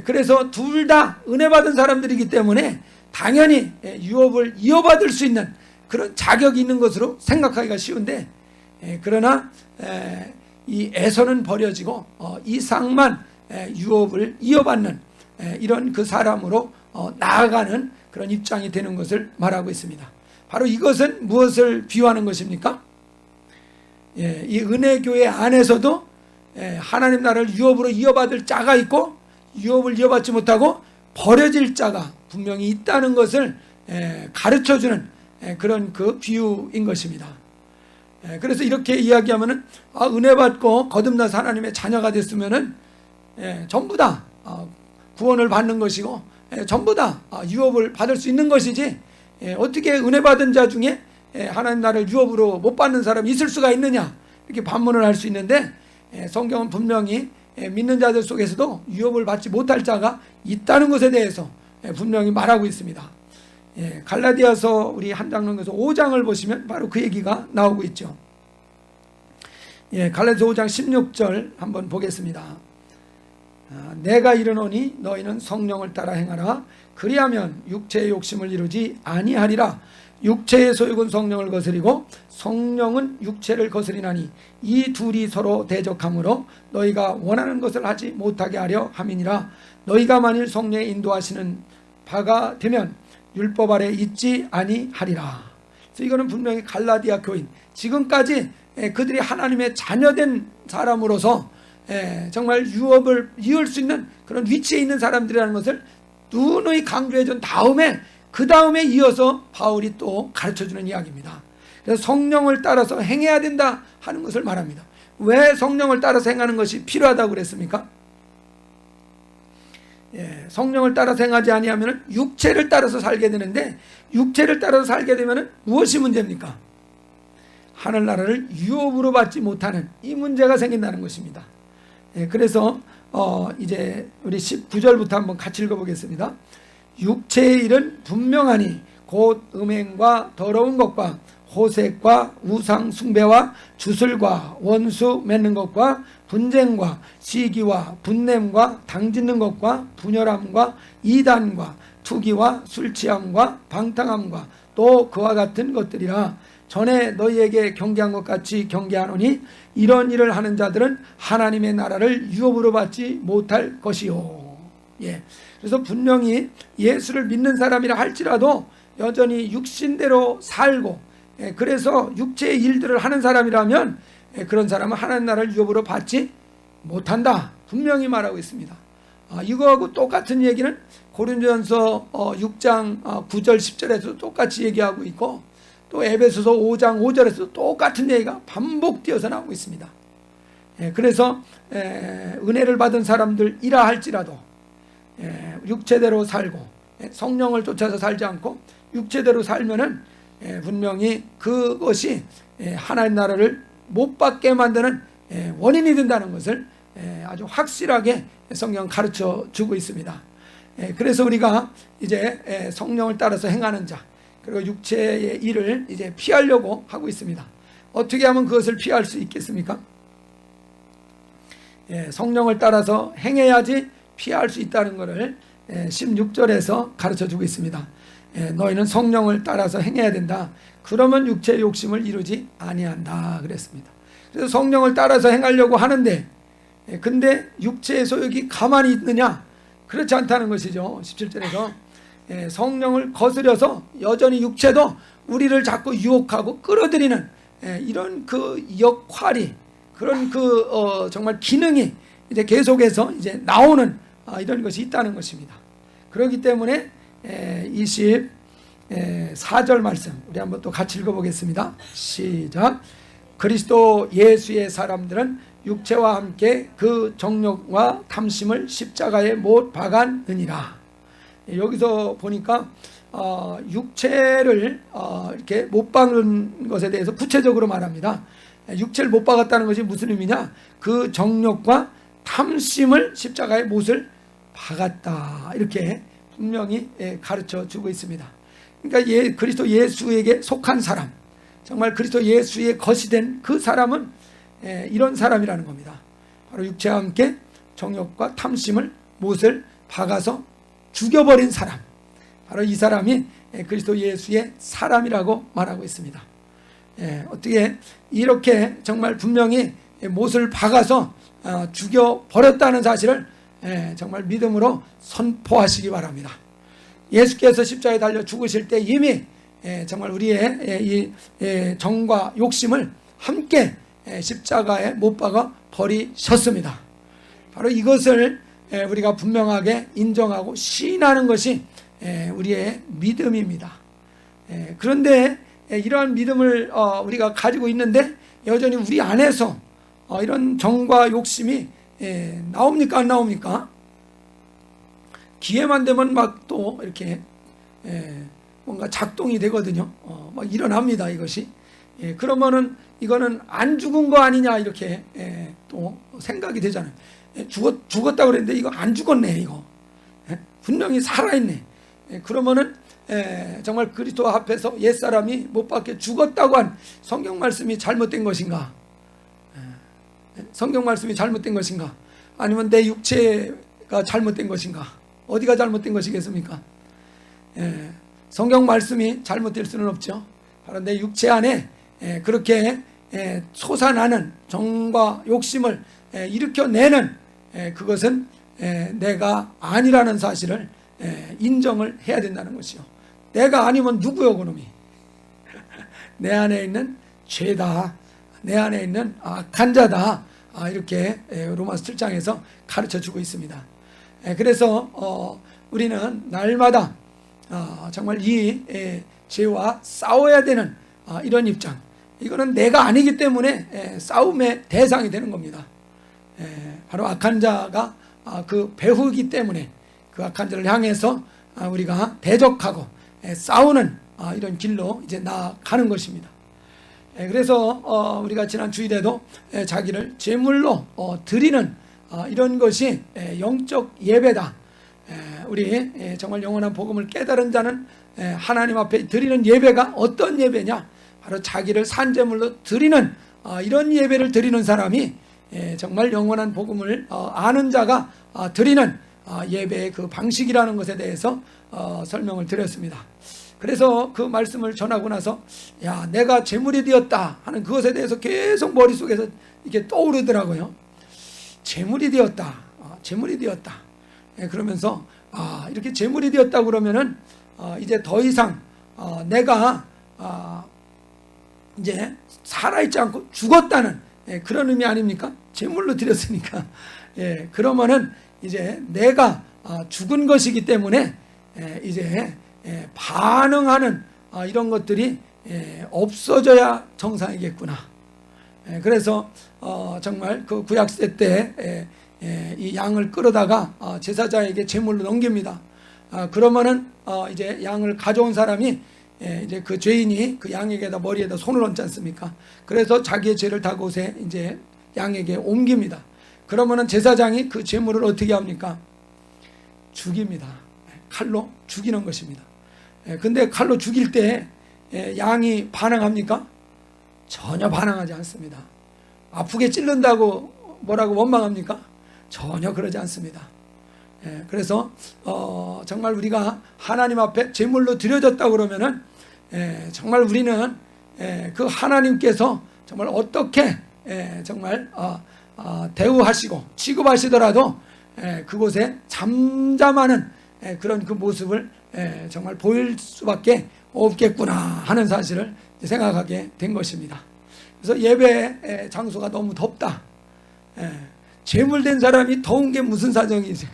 그래서 둘 다 은혜 받은 사람들이기 때문에 당연히 유업을 이어받을 수 있는 그런 자격이 있는 것으로 생각하기가 쉬운데, 그러나 이 에서는 버려지고 이삭만 유업을 이어받는 이런 그 사람으로 나아가는 그런 입장이 되는 것을 말하고 있습니다. 바로 이것은 무엇을 비유하는 것입니까? 이 은혜교회 안에서도 하나님 나라를 유업으로 이어받을 자가 있고 유업을 이어받지 못하고 버려질 자가 분명히 있다는 것을 가르쳐주는 그런 그 비유인 것입니다. 그래서 이렇게 이야기하면은 은혜 받고 거듭나서 하나님의 자녀가 됐으면은 전부 다 구원을 받는 것이고 전부 다 유업을 받을 수 있는 것이지, 어떻게 은혜 받은 자 중에 하나님 나라를 유업으로 못 받는 사람이 있을 수가 있느냐, 이렇게 반문을 할 수 있는데, 성경은 분명히 믿는 자들 속에서도 유업을 받지 못할 자가 있다는 것에 대해서 분명히 말하고 있습니다. 갈라디아서 우리 한 장로에서 5장을 보시면 바로 그 얘기가 나오고 있죠. 갈라디아서 5장 16절 한번 보겠습니다. 내가 이르노니 너희는 성령을 따라 행하라. 그리하면 육체의 욕심을 이루지 아니하리라. 육체의 소욕은 성령을 거스리고 성령은 육체를 거스리나니 이 둘이 서로 대적하므로 너희가 원하는 것을 하지 못하게 하려 함이니라. 너희가 만일 성령의 인도하시는 바가 되면 율법 아래 있지 아니하리라. 그래서 이거는 분명히 갈라디아 교인, 지금까지 그들이 하나님의 자녀된 사람으로서 정말 유업을 이을 수 있는 그런 위치에 있는 사람들이라는 것을 누누이 강조해 준 다음에 그 다음에 이어서 바울이 또 가르쳐주는 이야기입니다. 그래서 성령을 따라서 행해야 된다 하는 것을 말합니다. 왜 성령을 따라서 행하는 것이 필요하다고 그랬습니까? 성령을 따라서 행하지 아니하면 육체를 따라서 살게 되는데, 육체를 따라서 살게 되면 무엇이 문제입니까? 하늘나라를 유업으로 받지 못하는 이 문제가 생긴다는 것입니다. 그래서 이제 우리 19절부터 한번 같이 읽어보겠습니다. 육체의 일은 분명하니 곧 음행과 더러운 것과 호색과 우상 숭배와 주술과 원수 맺는 것과 분쟁과 시기와 분냄과 당짓는 것과 분열함과 이단과 투기와 술취함과 방탕함과 또 그와 같은 것들이라. 전에 너희에게 경계한 것 같이 경계하노니 이런 일을 하는 자들은 하나님의 나라를 유업으로 받지 못할 것이요. 그래서 분명히 예수를 믿는 사람이라 할지라도 여전히 육신대로 살고, 그래서 육체의 일들을 하는 사람이라면 그런 사람은 하나님 나라를 유업으로 받지 못한다, 분명히 말하고 있습니다. 이거하고 똑같은 얘기는 고린도전서 6장 9절 10절에서 똑같이 얘기하고 있고, 또 에베소서 5장 5절에서 똑같은 얘기가 반복되어서 나오고 있습니다. 그래서 은혜를 받은 사람들이라 할지라도 육체대로 살고 성령을 쫓아서 살지 않고 육체대로 살면은 분명히 그것이 하나님 나라를 못 받게 만드는 원인이 된다는 것을 아주 확실하게 성경 가르쳐 주고 있습니다. 그래서 우리가 이제 성령을 따라서 행하는 자, 그리고 육체의 일을 이제 피하려고 하고 있습니다. 어떻게 하면 그것을 피할 수 있겠습니까? 성령을 따라서 행해야지 피할 수 있다는 것을 16절에서 가르쳐 주고 있습니다. 너희는 성령을 따라서 행해야 된다. 그러면 육체의 욕심을 이루지 아니한다 그랬습니다. 그래서 성령을 따라서 행하려고 하는데, 근데 육체의 소욕이 가만히 있느냐? 그렇지 않다는 것이죠. 17절에서 성령을 거스려서 여전히 육체도 우리를 자꾸 유혹하고 끌어들이는 이런 그 역할이, 그런 그 정말 기능이 이제 계속해서 이제 나오는 이런 것이 있다는 것입니다. 그렇기 때문에 24절 말씀 우리 한번 또 같이 읽어보겠습니다. 시작. 그리스도 예수의 사람들은 육체와 함께 그 정욕과 탐심을 십자가에 못 박았느니라. 여기서 보니까 육체를 이렇게 못 박는 것에 대해서 구체적으로 말합니다. 육체를 못 박았다는 것이 무슨 의미냐? 그 정욕과 탐심을 십자가에 못을 박았다, 이렇게 분명히 가르쳐 주고 있습니다. 그러니까 그리스도 예수에게 속한 사람, 정말 그리스도 예수의 것이 된 그 사람은 이런 사람이라는 겁니다. 바로 육체와 함께 정욕과 탐심을 못을 박아서 죽여버린 사람, 바로 이 사람이 그리스도 예수의 사람이라고 말하고 있습니다. 어떻게 이렇게 정말 분명히 못을 박아서 죽여버렸다는 사실을 정말 믿음으로 선포하시기 바랍니다. 예수께서 십자가에 달려 죽으실 때 이미 정말 우리의 이 정과 욕심을 함께 십자가에 못 박아 버리셨습니다. 바로 이것을 우리가 분명하게 인정하고 시인하는 것이 우리의 믿음입니다. 그런데 이러한 믿음을 우리가 가지고 있는데 여전히 우리 안에서 이런 정과 욕심이 나옵니까 안 나옵니까? 기회만 되면 막 또 이렇게 뭔가 작동이 되거든요. 막 일어납니다, 이것이. 그러면은 이거는 안 죽은 거 아니냐, 이렇게 또 생각이 되잖아요. 죽었다 그랬는데 이거 안 죽었네, 이거. 분명히 살아있네. 그러면은 정말 그리스도 앞에서 옛사람이 못 박혀 죽었다고 한 성경 말씀이 잘못된 것인가? 성경 말씀이 잘못된 것인가? 아니면 내 육체가 잘못된 것인가? 어디가 잘못된 것이겠습니까? 성경 말씀이 잘못될 수는 없죠. 바로 내 육체 안에 그렇게 솟아나는 정과 욕심을 일으켜내는 그것은 내가 아니라는 사실을 인정을 해야 된다는 것이요. 내가 아니면 누구요, 그놈이? 내 안에 있는 죄다, 내 안에 있는 악한 자다, 이렇게 로마서 7장에서 가르쳐주고 있습니다. 그래서 우리는 날마다 정말 이 죄와 싸워야 되는 이런 입장, 이거는 내가 아니기 때문에 싸움의 대상이 되는 겁니다. 바로 악한 자가 그 배후이기 때문에 그 악한 자를 향해서 우리가 대적하고 싸우는 이런 길로 이제 나아가는 것입니다. 그래서 우리가 지난 주일에도 자기를 제물로 드리는 이런 것이 영적 예배다. 우리 정말 영원한 복음을 깨달은 자는 하나님 앞에 드리는 예배가 어떤 예배냐? 바로 자기를 산제물로 드리는 이런 예배를 드리는 사람이 정말 영원한 복음을 아는 자가 드리는 예배의 그 방식이라는 것에 대해서 설명을 드렸습니다. 그래서 그 말씀을 전하고 나서 야, 내가 제물이 되었다 하는 그것에 대해서 계속 머릿속에서 이게 떠오르더라고요. 제물이 되었다. 제물이 되었다. 그러면서 이렇게 제물이 되었다 그러면은 이제 더 이상 내가 이제 살아있지 않고 죽었다는 그런 의미 아닙니까? 제물로 드렸으니까. 그러면은 이제 내가 죽은 것이기 때문에 이제 반응하는 이런 것들이 없어져야 정상이겠구나. 그래서 정말 그 구약시대 때 이 양을 끌어다가 제사장에게 제물로 넘깁니다. 그러면은 이제 양을 가져온 사람이 이제 그 죄인이 그 양에게다 머리에다 손을 얹지 않습니까? 그래서 자기의 죄를 다 곳에 이제 양에게 옮깁니다. 그러면은 제사장이 그 제물을 어떻게 합니까? 죽입니다. 칼로 죽이는 것입니다. 근데 칼로 죽일 때 양이 반항합니까? 전혀 반항하지 않습니다. 아프게 찔른다고 뭐라고 원망합니까? 전혀 그러지 않습니다. 그래서 정말 우리가 하나님 앞에 제물로 드려졌다 그러면은 정말 우리는 그 하나님께서 정말 어떻게 정말 대우하시고 취급하시더라도 그곳에 잠잠하는 그런 그 모습을 정말 보일 수밖에 없겠구나 하는 사실을 생각하게 된 것입니다. 그래서 예배 장소가 너무 덥다. 제물된 사람이 더운 게 무슨 사정이지?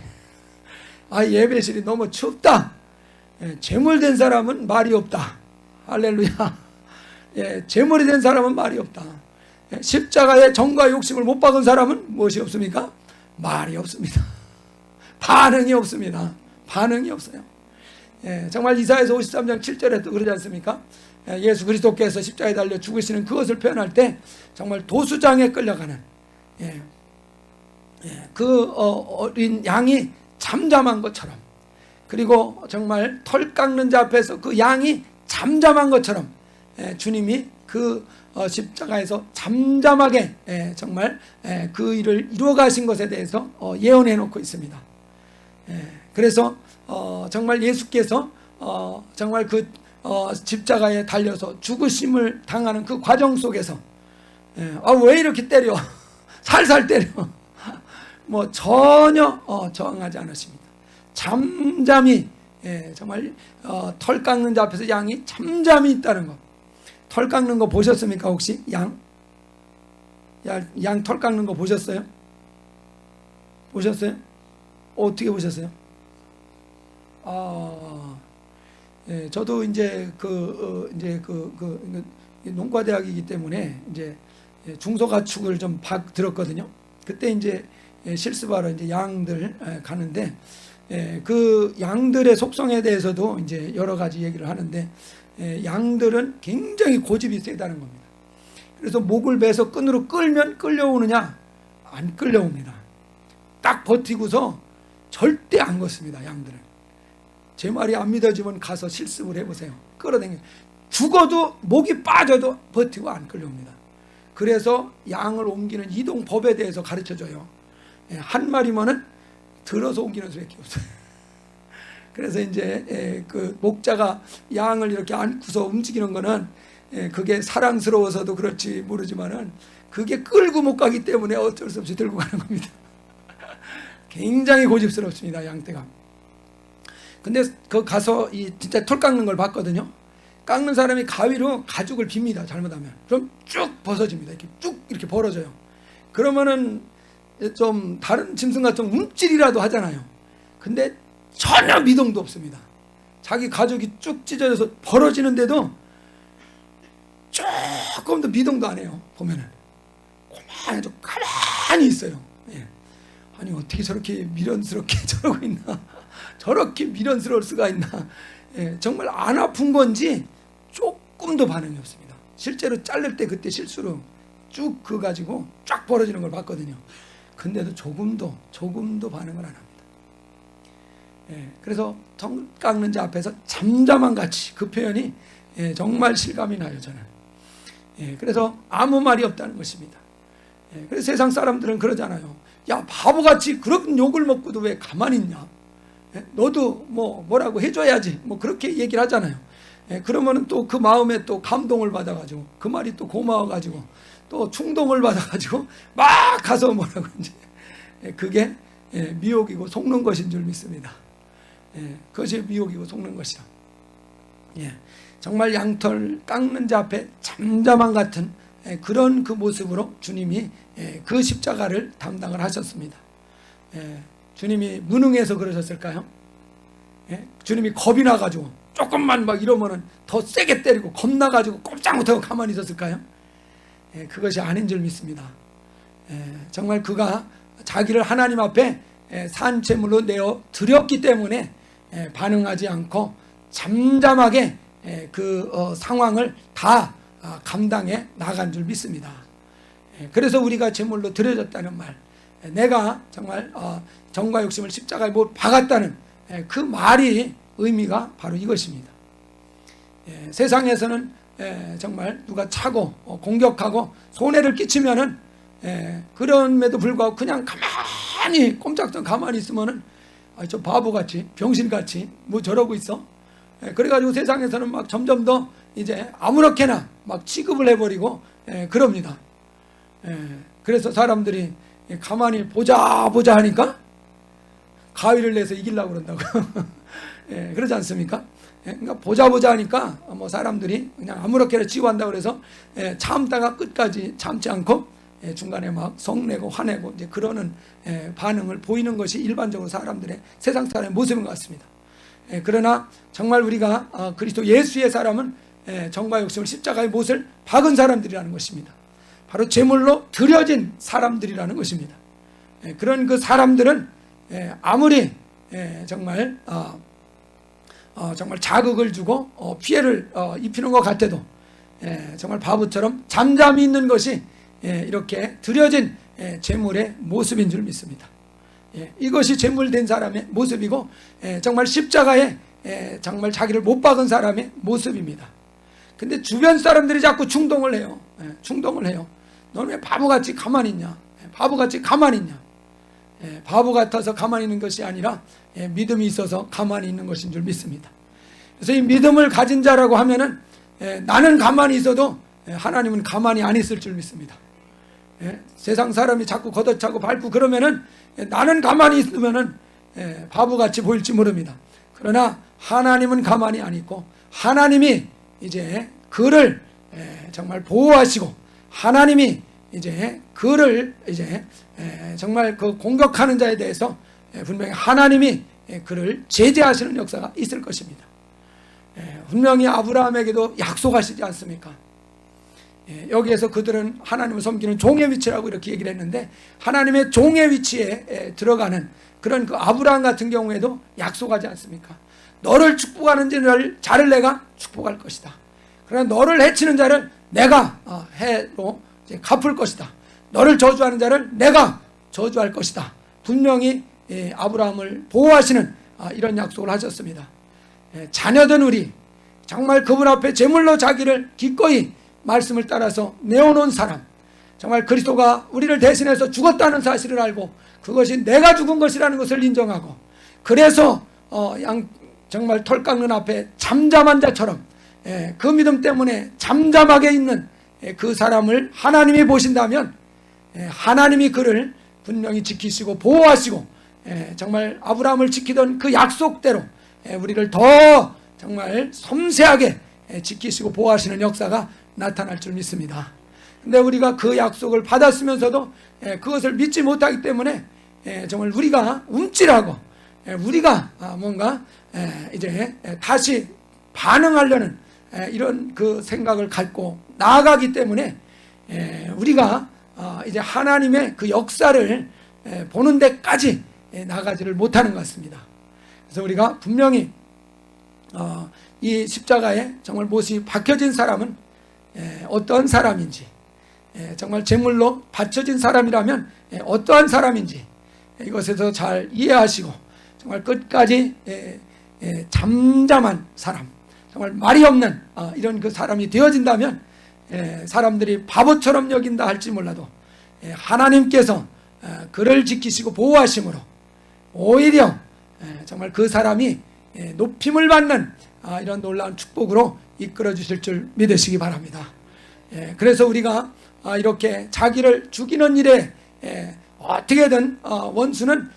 예배실이 너무 춥다. 제물된 사람은 말이 없다. 할렐루야. 제물이 된 사람은 말이 없다. 십자가의 정과 욕심을 못 박은 사람은 무엇이 없습니까? 말이 없습니다. 반응이 없습니다. 반응이 없어요. 정말 이사야서 53장 7절에도 그러지 않습니까? 예수 그리스도께서 십자가에 달려 죽으시는 그것을 표현할 때 정말 도수장에 끌려가는 그 어린 양이 잠잠한 것처럼, 그리고 정말 털 깎는 자 앞에서 그 양이 잠잠한 것처럼 주님이 그 십자가에서 잠잠하게 정말 그 일을 이루어 가신 것에 대해서 예언해 놓고 있습니다. 그래서 정말 예수께서 정말 그 십자가에 달려서 죽으심을 당하는 그 과정 속에서 왜 이렇게 때려? 살살 때려. 뭐 전혀 저항하지 않으십니다. 잠잠히 정말 털 깎는 자 앞에서 양이 잠잠히 있다는 것. 털 깎는 거 보셨습니까 혹시? 양 털 깎는 거 보셨어요? 보셨어요? 어떻게 보셨어요? 저도 이제 농과대학이기 때문에 이제 중소가축을 좀 들었거든요. 그때 이제 실습하러 이제 양들 가는데 그 양들의 속성에 대해서도 이제 여러 가지 얘기를 하는데 양들은 굉장히 고집이 세다는 겁니다. 그래서 목을 매서 끈으로 끌면 끌려오느냐? 안 끌려옵니다. 딱 버티고서 절대 안 걷습니다. 양들은. 제 말이 안 믿어지면 가서 실습을 해보세요. 끌어당겨. 죽어도 목이 빠져도 버티고 안 끌려옵니다. 그래서 양을 옮기는 이동법에 대해서 가르쳐줘요. 한 마리면은 들어서 옮기는 수밖에 없어요. 그래서 이제 그 목자가 양을 이렇게 안고서 움직이는 거는 그게 사랑스러워서도 그렇지 모르지만은 그게 끌고 못 가기 때문에 어쩔 수 없이 들고 가는 겁니다. 굉장히 고집스럽습니다, 양떼가. 근데 그 가서 진짜 털 깎는 걸 봤거든요. 깎는 사람이 가위로 가죽을 빕니다. 잘못하면. 그럼 쭉 벗어집니다. 이렇게 쭉 이렇게 벌어져요. 그러면은 좀 다른 짐승 같은 움찔이라도 하잖아요. 근데 전혀 미동도 없습니다. 자기 가죽이 쭉 찢어져서 벌어지는데도 조금도 미동도 안 해요. 보면은 고만히 좀 가만히 있어요. 예. 아니 어떻게 저렇게 미련스럽게 저러고 있나? 저렇게 미련스러울 수가 있나? 예. 정말 안 아픈 건지 조금도 반응이 없습니다. 실제로 자를 때 그때 실수로 쭉 그거 가지고 쫙 벌어지는 걸 봤거든요. 근데도 조금도 반응을 안 합니다. 예, 그래서 정 깎는 자 앞에서 잠잠한 같이, 그 표현이 정말 실감이 나요, 저는. 예, 그래서 아무 말이 없다는 것입니다. 예, 그래서 세상 사람들은 그러잖아요. 야, 바보같이 그런 욕을 먹고도 왜 가만히 있냐? 예, 너도 뭐라고 해줘야지. 그렇게 얘기를 하잖아요. 예, 그러면은 또 그 마음에 또 감동을 받아가지고, 그 말이 또 고마워가지고, 또 충동을 받아가지고 막 가서 뭐라고 이제 그게 미혹이고 속는 것인 줄 믿습니다. 그것이 미혹이고 속는 것이요. 정말 양털 깎는 자 앞에 잠잠한 같은 그런 그 모습으로 주님이 그 십자가를 담당을 하셨습니다. 주님이 무능해서 그러셨을까요? 주님이 겁이 나가지고 조금만 막 이러면은 더 세게 때리고 겁나가지고 꼼짝 못하고 가만히 있었을까요? 그것이 아닌 줄 믿습니다. 정말 그가 자기를 하나님 앞에 산제물로 내어 드렸기 때문에 반응하지 않고 잠잠하게 그 상황을 다 감당해 나간 줄 믿습니다. 그래서 우리가 제물로 드려졌다는 말, 내가 정말 정과 욕심을 십자가에 못 박았다는 그 말이 의미가 바로 이것입니다. 세상에서는 정말 누가 차고 공격하고 손해를 끼치면은 그럼에도 불구하고 그냥 가만히 꼼짝도 가만히 있으면은 저 바보같이 병신같이 뭐 저러고 있어. 그래가지고 세상에서는 막 점점 더 이제 아무렇게나 막 취급을 해버리고 그럽니다. 그래서 사람들이 가만히 보자 하니까 가위를 내서 이기려고 그런다고. 그러지 않습니까? 그러니까 보자 하니까 뭐 사람들이 그냥 아무렇게나 치유한다고 그래서 참다가 끝까지 참지 않고 중간에 막 성내고 화내고 이제 그러는 반응을 보이는 것이 일반적으로 사람들의 세상 사람의 모습인 것 같습니다. 그러나 정말 우리가 그리스도 예수의 사람은 정과 욕심을 십자가의 못을 박은 사람들이라는 것입니다. 바로 제물로 드려진 사람들이라는 것입니다. 그런 그 사람들은 아무리 정말 정말 자극을 주고 피해를 입히는 것 같아도 정말 바보처럼 잠잠히 있는 것이 이렇게 드려진 제물의 모습인 줄 믿습니다. 이것이 제물된 사람의 모습이고 정말 십자가에 정말 자기를 못 박은 사람의 모습입니다. 근데 주변 사람들이 자꾸 충동을 해요. 충동을 해요. 너는 왜 바보같이 가만히 있냐? 바보같이 가만히 있냐? 바보 같아서 가만히 있는 것이 아니라 믿음이 있어서 가만히 있는 것인 줄 믿습니다. 그래서 이 믿음을 가진 자라고 하면은 나는 가만히 있어도 하나님은 가만히 안 있을 줄 믿습니다. 세상 사람이 자꾸 걷어차고 밟고 그러면은 나는 가만히 있으면은 바보같이 보일지 모릅니다. 그러나 하나님은 가만히 안 있고 하나님이 이제 그를 정말 보호하시고 하나님이 이제 그를 이제 정말 그 공격하는 자에 대해서 분명히 하나님이 그를 제재하시는 역사가 있을 것입니다. 분명히 아브라함에게도 약속하시지 않습니까? 여기에서 그들은 하나님을 섬기는 종의 위치라고 이렇게 얘기를 했는데 하나님의 종의 위치에 들어가는 그런 그 아브라함 같은 경우에도 약속하지 않습니까? 너를 축복하는 자를 내가 축복할 것이다. 그러나 너를 해치는 자를 내가 해로 갚을 것이다. 너를 저주하는 자를 내가 저주할 것이다. 분명히 아브라함을 보호하시는 이런 약속을 하셨습니다. 자녀된 우리 정말 그분 앞에 제물로 자기를 기꺼이 말씀을 따라서 내어놓은 사람, 정말 그리스도가 우리를 대신해서 죽었다는 사실을 알고 그것이 내가 죽은 것이라는 것을 인정하고 그래서 정말 털 깎는 앞에 잠잠한 자처럼 그 믿음 때문에 잠잠하게 있는 그 사람을 하나님이 보신다면 하나님이 그를 분명히 지키시고 보호하시고 정말 아브라함을 지키던 그 약속대로 우리를 더 정말 섬세하게 지키시고 보호하시는 역사가 나타날 줄 믿습니다. 근데 우리가 그 약속을 받았으면서도 그것을 믿지 못하기 때문에 정말 우리가 움찔하고 우리가 뭔가 이제 다시 반응하려는 이런 그 생각을 갖고 나아가기 때문에 우리가 이제 하나님의 그 역사를 보는 데까지 나가지를 못하는 것 같습니다. 그래서 우리가 분명히 이 십자가에 정말 못이 박혀진 사람은 어떠한 사람인지, 정말 제물로 바쳐진 사람이라면 어떠한 사람인지 이것에서 잘 이해하시고 정말 끝까지 잠잠한 사람, 정말 말이 없는 이런 그 사람이 되어진다면 사람들이 바보처럼 여긴다 할지 몰라도 하나님께서 그를 지키시고 보호하심으로 오히려 정말 그 사람이 높임을 받는 이런 놀라운 축복으로 이끌어 주실 줄 믿으시기 바랍니다. 그래서 우리가 이렇게 자기를 죽이는 일에 어떻게든 원수는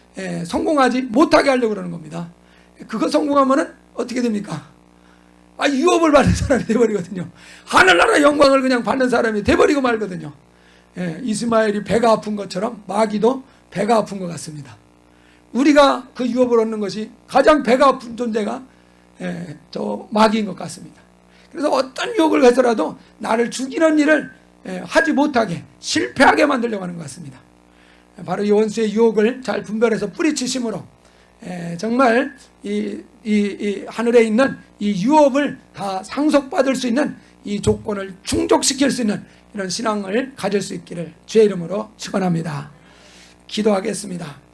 성공하지 못하게 하려고 그러는 겁니다. 그거 성공하면은 어떻게 됩니까? 유업을 받는 사람이 돼버리거든요. 하늘나라 영광을 그냥 받는 사람이 돼버리고 말거든요. 이스마엘이 배가 아픈 것처럼 마귀도 배가 아픈 것 같습니다. 우리가 그 유업을 얻는 것이 가장 배가 아픈 존재가 저 마귀인 것 같습니다. 그래서 어떤 유혹을 해서라도 나를 죽이는 일을 하지 못하게 실패하게 만들려고 하는 것 같습니다. 바로 이 원수의 유혹을 잘 분별해서 뿌리치심으로 정말 이 하늘에 있는 이 유업을 다 상속받을 수 있는 이 조건을 충족시킬 수 있는 이런 신앙을 가질 수 있기를 주의 이름으로 축원합니다. 기도하겠습니다.